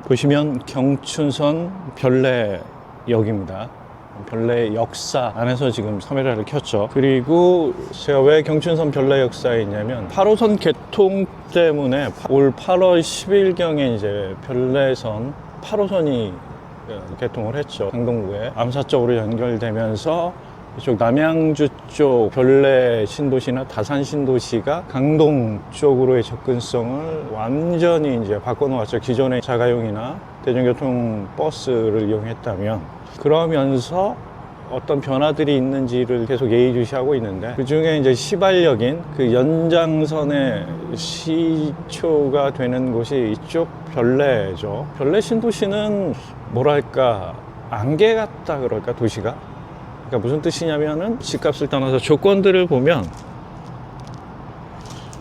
보시면 경춘선 별내역입니다. 별내 역사 안에서 지금 카메라를 켰죠. 그리고 제가 왜 경춘선 별내 역사에 있냐면 8호선 개통 때문에 올 8월 10일경에 이제 별내선 8호선이 개통을 했죠. 강동구에 암사 쪽으로 연결되면서 이쪽 남양주 쪽 별내 신도시나 다산 신도시가 강동 쪽으로의 접근성을 완전히 이제 바꿔놓았죠. 기존의 자가용이나 대중교통 버스를 이용했다면. 그러면서 어떤 변화들이 있는지를 계속 예의주시하고 있는데, 그 중에 이제 시발역인 그 연장선의 시초가 되는 곳이 이쪽 별내죠. 별내 신도시는 뭐랄까 안개 같다 그럴까, 도시가. 그러니까 무슨 뜻이냐면은 집값을 떠나서 조건들을 보면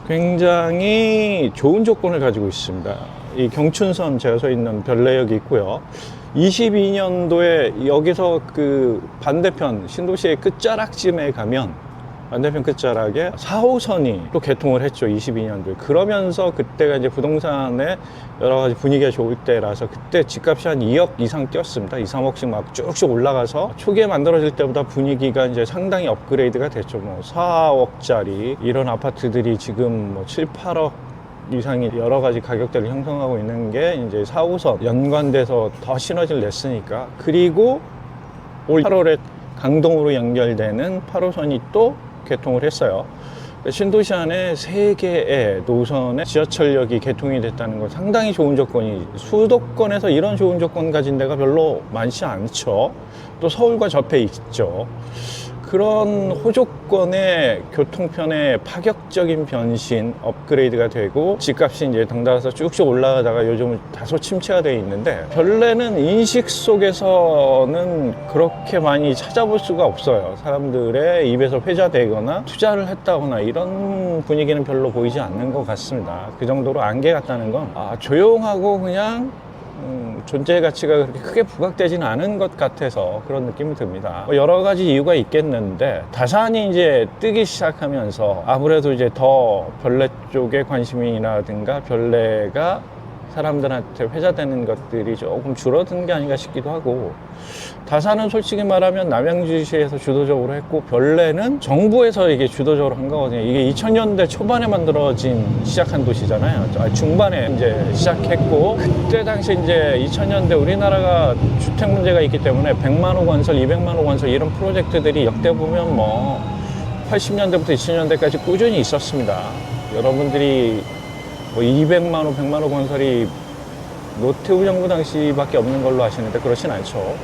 굉장히 좋은 조건을 가지고 있습니다. 이 경춘선 제가 서 있는 별내역이 있고요. 22년도에 여기서 그 반대편 신도시의 끝자락쯤에 가면 반대편 끝자락에 4호선이 또 개통을 했죠. 22년도에. 그러면서 그때가 이제 부동산의 여러 가지 분위기가 좋을 때라서 그때 집값이 한 2억 이상 뛰었습니다. 2, 3억씩 막 쭉쭉 올라가서 초기에 만들어질 때보다 분위기가 이제 상당히 업그레이드가 됐죠. 뭐 4억짜리 이런 아파트들이 지금 뭐 7, 8억 이상이 여러 가지 가격대를 형성하고 있는 게 이제 4호선 연관돼서 더 시너지를 냈으니까. 그리고 올 8월에 강동으로 연결되는 8호선이 또 개통을 했어요. 신도시 안에 3개의 노선의 지하철역이 개통이 됐다는 건 상당히 좋은 조건이, 수도권에서 이런 좋은 조건 가진 데가 별로 많지 않죠. 또 서울과 접해 있죠. 그런 호조건의 교통편의 파격적인 변신, 업그레이드가 되고 집값이 이제 덩달아서 쭉쭉 올라가다가 요즘은 다소 침체가 되어 있는데, 별내는 인식 속에서는 그렇게 많이 찾아볼 수가 없어요. 사람들의 입에서 회자되거나 투자를 했다거나 이런 분위기는 별로 보이지 않는 것 같습니다. 그 정도로 안개 같다는 건 조용하고 그냥 존재 가치가 그렇게 크게 부각되지는 않은 것 같아서 그런 느낌이 듭니다. 여러 가지 이유가 있겠는데, 다산이 이제 뜨기 시작하면서 아무래도 이제 더 별내 쪽에 관심이라든가 별내가 사람들한테 회자되는 것들이 조금 줄어든 게 아닌가 싶기도 하고, 다산은 솔직히 말하면 남양주시에서 주도적으로 했고 별내는 정부에서 이게 주도적으로 한 거거든요. 이게 2000년대 초반에 만들어진 시작한 도시잖아요. 중반에 이제 시작했고, 그때 당시 이제 2000년대 우리나라가 주택 문제가 있기 때문에 100만 호 건설, 200만 호 건설 이런 프로젝트들이 역대 보면 뭐 80년대부터 2000년대까지 꾸준히 있었습니다. 여러분들이 뭐 200만 호, 100만 호 건설이 노태우 정부 당시밖에 없는 걸로 아시는데 그렇진 않죠.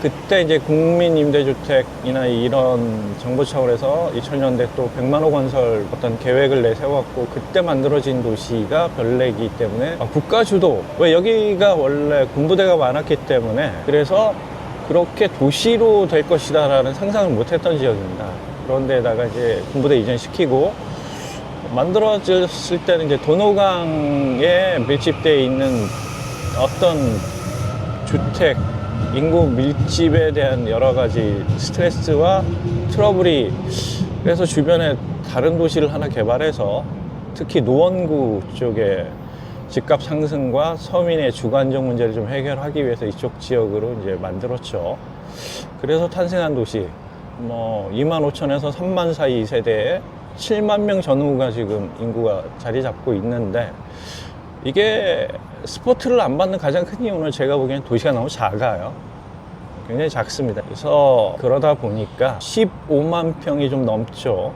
그때 이제 국민임대주택이나 이런 정부 차원에서 2000년대 또 100만 호 건설 어떤 계획을 내세웠고, 그때 만들어진 도시가 별내이기 때문에 국가 주도, 왜 여기가 원래 군부대가 많았기 때문에 그래서 그렇게 도시로 될 것이다 라는 상상을 못했던 지역입니다. 그런데다가 이제 군부대 이전시키고 만들어졌을 때는 이제 도노강에 밀집되어 있는 어떤 주택, 인구 밀집에 대한 여러 가지 스트레스와 트러블이, 그래서 주변에 다른 도시를 하나 개발해서 특히 노원구 쪽에 집값 상승과 서민의 주거안정 문제를 좀 해결하기 위해서 이쪽 지역으로 이제 만들었죠. 그래서 탄생한 도시, 뭐 25,000에서 3만 사이 세대에 7만 명 전후가 지금 인구가 자리 잡고 있는데, 이게 스포트를 안 받는 가장 큰 이유는 제가 보기엔 도시가 너무 작아요. 굉장히 작습니다. 그래서 그러다 보니까 15만 평이 좀 넘죠.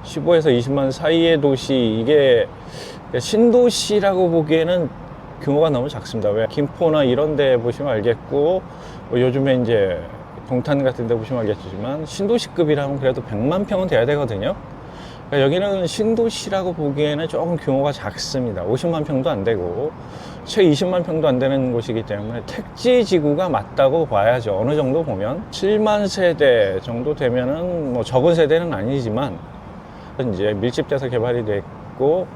15에서 20만 사이의 도시, 이게 신도시라고 보기에는 규모가 너무 작습니다. 왜 김포나 이런 데 보시면 알겠고, 요즘에 이제 동탄 같은 데 보시면 알겠지만 신도시급이라면 그래도 100만 평은 돼야 되거든요. 그러니까 여기는 신도시라고 보기에는 조금 규모가 작습니다. 50만 평도 안 되고 채 20만 평도 안 되는 곳이기 때문에 택지지구가 맞다고 봐야죠. 어느 정도 보면 7만 세대 정도 되면은 뭐 적은 세대는 아니지만 이제 밀집돼서 개발이 됐고,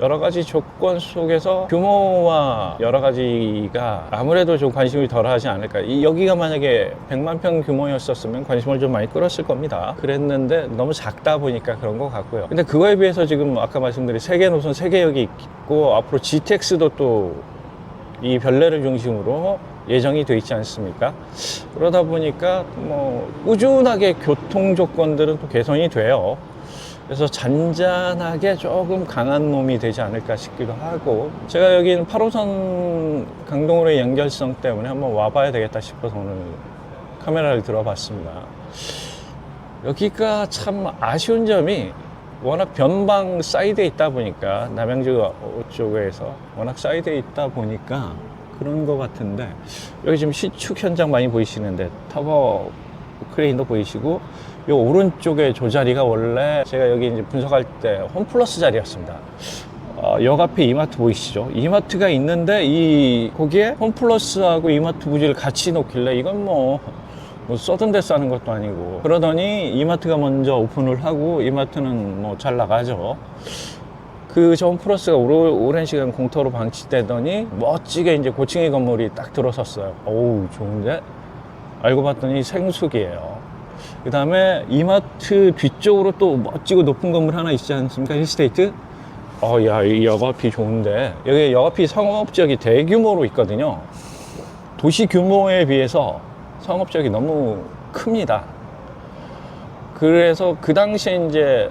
여러 가지 조건 속에서 규모와 여러 가지가 아무래도 좀 관심이 덜 하지 않을까. 여기가 만약에 100만 평 규모였었으면 관심을 좀 많이 끌었을 겁니다. 그랬는데 너무 작다 보니까 그런 것 같고요. 근데 그거에 비해서 지금 아까 말씀드린 3개 노선 3개역이 있고, 앞으로 GTX도 또 이 별내를 중심으로 예정이 돼 있지 않습니까? 그러다 보니까 뭐 꾸준하게 교통 조건들은 또 개선이 돼요. 그래서 잔잔하게 조금 강한 놈이 되지 않을까 싶기도 하고, 제가 여기는 8호선 강동으로의 연결성 때문에 한번 와봐야 되겠다 싶어서 오늘 카메라를 들어봤습니다. 여기가 참 아쉬운 점이 워낙 변방 사이드에 있다 보니까, 남양주 쪽에서 워낙 사이드에 있다 보니까 그런 것 같은데, 여기 지금 시축 현장 많이 보이시는데 타워 크레인도 보이시고, 요 오른쪽에 저 자리가 원래 제가 여기 이제 분석할 때 홈플러스 자리였습니다. 역 앞에 이마트 보이시죠? 이마트가 있는데 거기에 홈플러스하고 이마트 부지를 같이 놓길래 이건 뭐 써든 데 싸는 것도 아니고, 그러더니 이마트가 먼저 오픈을 하고 이마트는 뭐 잘 나가죠. 저 홈플러스가 오랜 시간 공터로 방치되더니 멋지게 이제 고층의 건물이 딱 들어섰어요. 어우, 좋은데? 알고 봤더니 생숙이에요. 그 다음에 이마트 뒤쪽으로 또 멋지고 높은 건물 하나 있지 않습니까? 힐스테이트? 야, 이 역 앞이 좋은데, 여기 역 앞이 상업지역이 대규모로 있거든요. 도시 규모에 비해서 상업지역이 너무 큽니다. 그래서 그 당시에 이제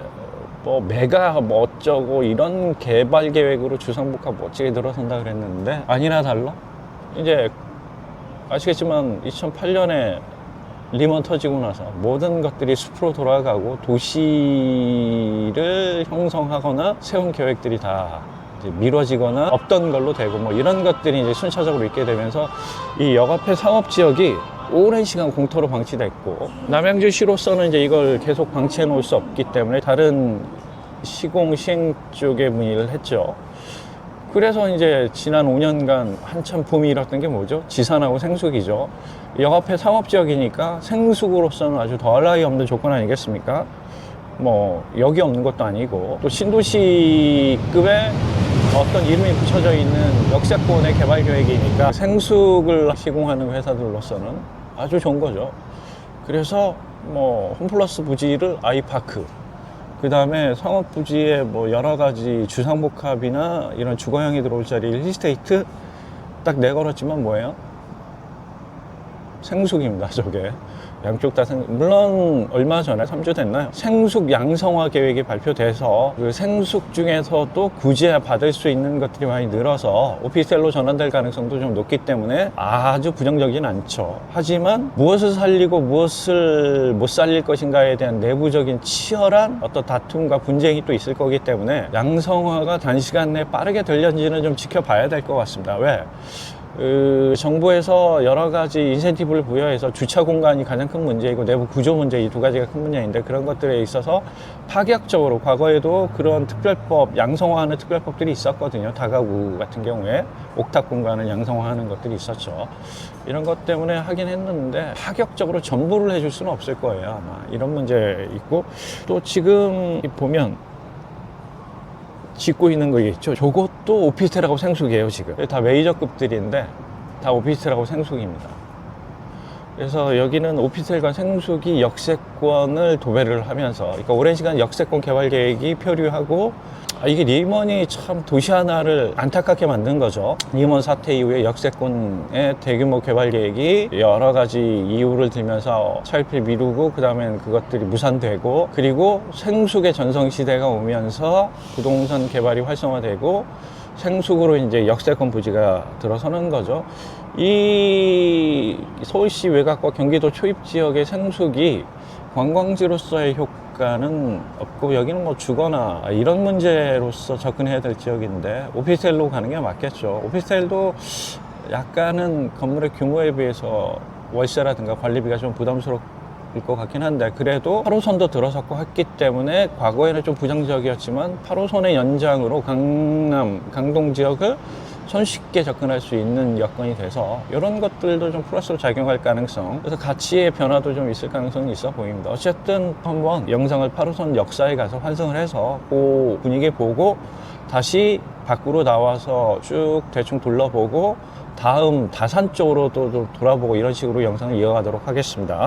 뭐 메가 뭐 어쩌고 이런 개발 계획으로 주상복합 멋지게 들어선다 그랬는데, 아니나 달라 이제 아시겠지만 2008년에 리먼 터지고 나서 모든 것들이 숲으로 돌아가고 도시를 형성하거나 세운 계획들이 다 이제 미뤄지거나 없던 걸로 되고, 뭐 이런 것들이 이제 순차적으로 있게 되면서 이 역 앞의 상업지역이 오랜 시간 공터로 방치됐고, 남양주시로서는 이제 이걸 계속 방치해 놓을 수 없기 때문에 다른 시공 시행 쪽에 문의를 했죠. 그래서 이제 지난 5년간 한참 붐이 일었던 게 뭐죠? 지산하고 생숙이죠. 역 앞에 상업지역이니까 생숙으로서는 아주 더할 나위 없는 조건 아니겠습니까? 뭐 역이 없는 것도 아니고, 또 신도시급의 어떤 이름이 붙여져 있는 역세권의 개발 계획이니까 생숙을 시공하는 회사들로서는 아주 좋은 거죠. 그래서 뭐 홈플러스 부지를 아이파크, 그 다음에 상업 부지에 뭐 여러 가지 주상복합이나 이런 주거형이 들어올 자리를 힐스테이트 딱 내걸었지만 뭐예요? 생숙입니다, 저게. 양쪽 다 물론 얼마 전에 3주 됐나요? 생숙 양성화 계획이 발표돼서 그 생숙 중에서도 구제해 받을 수 있는 것들이 많이 늘어서 오피스텔로 전환될 가능성도 좀 높기 때문에 아주 부정적이진 않죠. 하지만 무엇을 살리고 무엇을 못 살릴 것인가에 대한 내부적인 치열한 어떤 다툼과 분쟁이 또 있을 거기 때문에 양성화가 단시간 내에 빠르게 될는지는 좀 지켜봐야 될 것 같습니다. 왜? 정부에서 여러 가지 인센티브를 부여해서 주차 공간이 가장 큰 문제이고 내부 구조 문제, 이 두 가지가 큰 문제인데, 그런 것들에 있어서 파격적으로 과거에도 그런 특별법, 양성화하는 특별법들이 있었거든요. 다가구 같은 경우에 옥탑 공간을 양성화하는 것들이 있었죠. 이런 것 때문에 하긴 했는데 파격적으로 전부를 해줄 수는 없을 거예요, 아마. 이런 문제 있고, 또 지금 보면 짓고 있는 거 있죠. 저것도 오피스텔하고 생숙이에요, 지금. 다 메이저급들인데 다 오피스텔하고 생숙입니다. 그래서 여기는 오피스텔과 생숙이 역세권을 도배를 하면서, 그러니까 오랜 시간 역세권 개발 계획이 표류하고, 이게 리먼이 참 도시 하나를 안타깝게 만든 거죠. 리먼 사태 이후에 역세권의 대규모 개발 계획이 여러 가지 이유를 들면서 차일피일 미루고, 그 다음엔 그것들이 무산되고, 그리고 생숙의 전성시대가 오면서 부동산 개발이 활성화되고 생숙으로 이제 역세권 부지가 들어서는 거죠. 이 서울시 외곽과 경기도 초입 지역의 생숙이 관광지로서의 효과는 없고, 여기는 뭐 주거나 이런 문제로서 접근해야 될 지역인데 오피스텔로 가는 게 맞겠죠. 오피스텔도 약간은 건물의 규모에 비해서 월세라든가 관리비가 좀 부담스러울 것 같긴 한데, 그래도 8호선도 들어섰고 했기 때문에 과거에는 좀 부정적이었지만 8호선의 연장으로 강남, 강동 지역을 손쉽게 접근할 수 있는 여건이 돼서 이런 것들도 좀 플러스로 작용할 가능성, 그래서 가치의 변화도 좀 있을 가능성이 있어 보입니다. 어쨌든 한번 영상을 8호선 역사에 가서 환승을 해서 그 분위기 보고 다시 밖으로 나와서 쭉 대충 둘러보고 다음 다산 쪽으로도 좀 돌아보고 이런 식으로 영상을 이어가도록 하겠습니다.